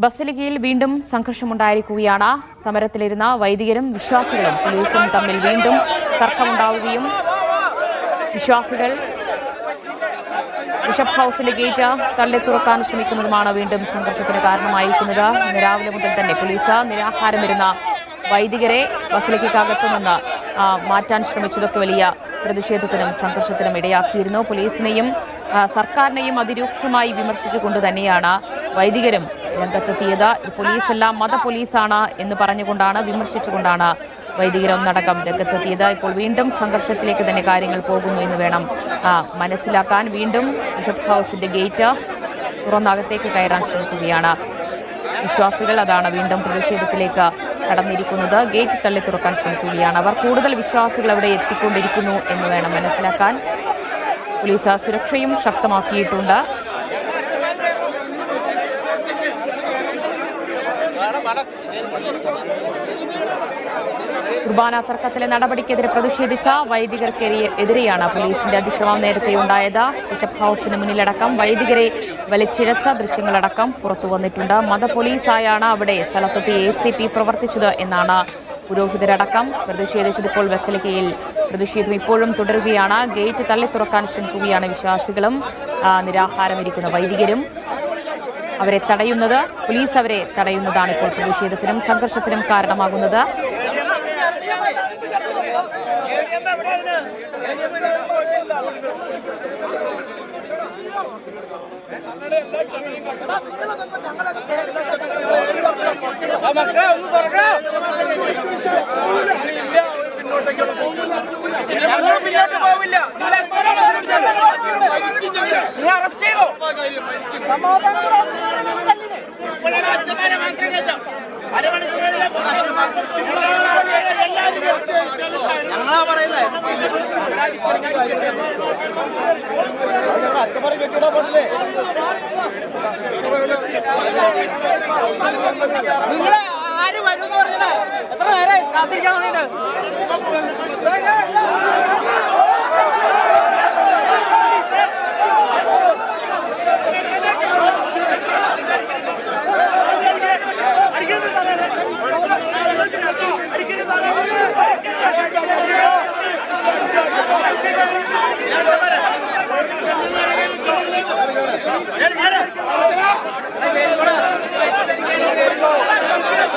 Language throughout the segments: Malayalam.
ബസിലിക്കയിൽ വീണ്ടും സംഘർഷമുണ്ടായിരിക്കുകയാണ്. സമരത്തിലിരുന്ന വൈദികരും വിശ്വാസികളും പോലീസും തമ്മിൽ വീണ്ടും തർക്കമുണ്ടാവുകയും വിശ്വാസികൾ ബിഷപ്പ് ഹൌസിന്റെ ഗേറ്റ് തള്ളി തുറക്കാൻ ശ്രമിക്കുന്നതുമാണ് വീണ്ടും സംഘർഷത്തിന് കാരണമായിരിക്കുന്നത്. ഇന്ന് രാവിലെ മുതൽ തന്നെ പോലീസ് നിരാഹാരമിരുന്ന വൈദികരെ ബസിലിക്കകത്തു നിന്ന് മാറ്റാൻ ശ്രമിച്ചതൊക്കെ വലിയ പ്രതിഷേധത്തിനും സംഘർഷത്തിനും ഇടയാക്കിയിരുന്നു. പോലീസിനെയും സർക്കാരിനെയും അതിരൂക്ഷമായി വിമർശിച്ചുകൊണ്ട് തന്നെയാണ് വൈദികരും രംഗത്തെത്തിയത്. പോലീസല്ല മത പോലീസാണ് എന്ന് പറഞ്ഞുകൊണ്ടാണ് വിമർശിച്ചുകൊണ്ടാണ് വൈദികരൊന്നടക്കം രംഗത്തെത്തിയത്. ഇപ്പോൾ വീണ്ടും സംഘർഷത്തിലേക്ക് തന്നെ കാര്യങ്ങൾ പോകുന്നു എന്ന് വേണം മനസ്സിലാക്കാൻ. വീണ്ടും ബിഷപ്പ് ഹൌസിന്റെ ഗേറ്റ് തുറന്നകത്തേക്ക് കയറാൻ ശ്രമിക്കുകയാണ് വിശ്വാസികൾ. അതാണ് വീണ്ടും പ്രതിഷേധത്തിലേക്ക് കടന്നിരിക്കുന്നത്. ഗേറ്റ് തള്ളി തുറക്കാൻ ശ്രമിക്കുകയാണ് അവർ. കൂടുതൽ വിശ്വാസികൾ അവിടെ എത്തിക്കൊണ്ടിരിക്കുന്നു എന്ന് വേണം മനസ്സിലാക്കാൻ. പോലീസ് സുരക്ഷയും ശക്തമാക്കിയിട്ടുണ്ട്. കുർബാന തർക്കത്തിലെ നടപടിക്കെതിരെ പ്രതിഷേധിച്ച വൈദികർക്കെതിരെയാണ് പോലീസിന്റെ അതിക്രമം നേരത്തെ ഉണ്ടായത്. ബിഷപ്പ് ഹൌസിന് മുന്നിലടക്കം വൈദികരെ വലിച്ചിഴച്ച ദൃശ്യങ്ങളടക്കം പുറത്തു വന്നിട്ടുണ്ട്. മത പോലീസായാണ് അവിടെ സ്ഥലത്തെത്തി ACP പ്രവർത്തിച്ചത് എന്നാണ് പുരോഹിതരടക്കം പ്രതിഷേധിച്ചത്. ഇപ്പോൾ ബസിലിക്കയിൽ പ്രതിഷേധം ഇപ്പോഴും തുടരുകയാണ്. ഗേറ്റ് തള്ളി തുറക്കാൻ ശ്രമിക്കുകയാണ് വിശ്വാസികളും നിരാഹാരമിരിക്കുന്ന വൈദികരും. അവരെ തടയുന്നത് പോലീസ് അവരെ തടയുന്നതാണ് ഇപ്പോൾ പ്രതിഷേധത്തിനും സംഘർഷത്തിനും കാരണമാകുന്നത്. ഞങ്ങളാ പറയുന്നത് നിങ്ങളെ ആര് വരും പറഞ്ഞത് എത്ര നേരം കാത്തിരിക്കാൻ വേണ്ടിട്ട്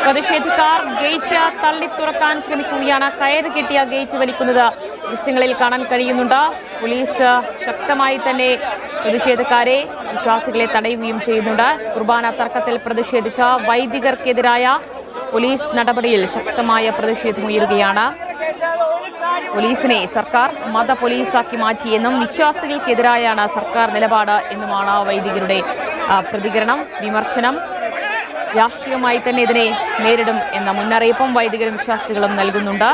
പ്രതിഷേധക്കാർ ഗേറ്റ് തള്ളി തുറക്കാൻ ശ്രമിക്കുകയാണ്. കയറ് കെട്ടിയ ഗേറ്റ് വലിക്കുന്നത് ദൃശ്യങ്ങളിൽ കാണാൻ കഴിയുന്നുണ്ട്. പോലീസ് ശക്തമായി തന്നെ പ്രതിഷേധക്കാരെ വിശ്വാസികളെ തടയുകയും ചെയ്യുന്നുണ്ട്. കുർബാന തർക്കത്തിൽ പ്രതിഷേധിച്ച വൈദികർക്കെതിരായ പോലീസ് നടപടിയിൽ ശക്തമായ പ്രതിഷേധമുയരുകയാണ്. പോലീസിനെ സർക്കാർ മത പോലീസാക്കി മാറ്റിയെന്നും വിശ്വാസികൾക്കെതിരായാണ് സർക്കാർ നിലപാട് എന്നുമാണ് വൈദികരുടെ പ്രതികരണം. വിമർശനം രാഷ്ട്രീയമായി തന്നെ ഇതിനെ നേരിടും എന്ന മുന്നറിയിപ്പും വൈദികരും വിശ്വാസികളും നൽകുന്നുണ്ട്.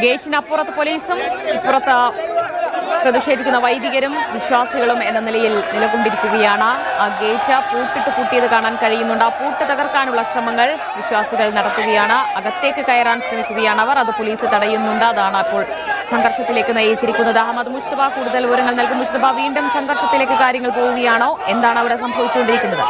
ഗേറ്റിനപ്പുറത്ത് പോലീസും ഇപ്പുറത്ത് പ്രതിഷേധിക്കുന്ന വൈദികരും വിശ്വാസികളും എന്ന നിലയിൽ നിലകൊണ്ടിരിക്കുകയാണ്. ആ ഗേറ്റ് പൂട്ടിയത് കാണാൻ കഴിയുന്നുണ്ട്. ആ പൂട്ട് തകർക്കാനുള്ള ശ്രമങ്ങൾ വിശ്വാസികൾ നടത്തുകയാണ്. അകത്തേക്ക് കയറാൻ ശ്രമിക്കുകയാണ് അവർ. അത് പോലീസ് തടയുന്നുണ്ട്. അതാണ് അപ്പോൾ സംഘർഷത്തിലേക്ക് നയിച്ചിരിക്കുന്നത്. അഹമ്മദ് മുസ്തഫ കൂടുതൽ വിവരങ്ങൾ നൽകും. മുസ്തഫ, വീണ്ടും സംഘർഷത്തിലേക്ക് കാര്യങ്ങൾ പോവുകയാണോ? എന്താണ് അവിടെ സംഭവിച്ചുകൊണ്ടിരിക്കുന്നത്?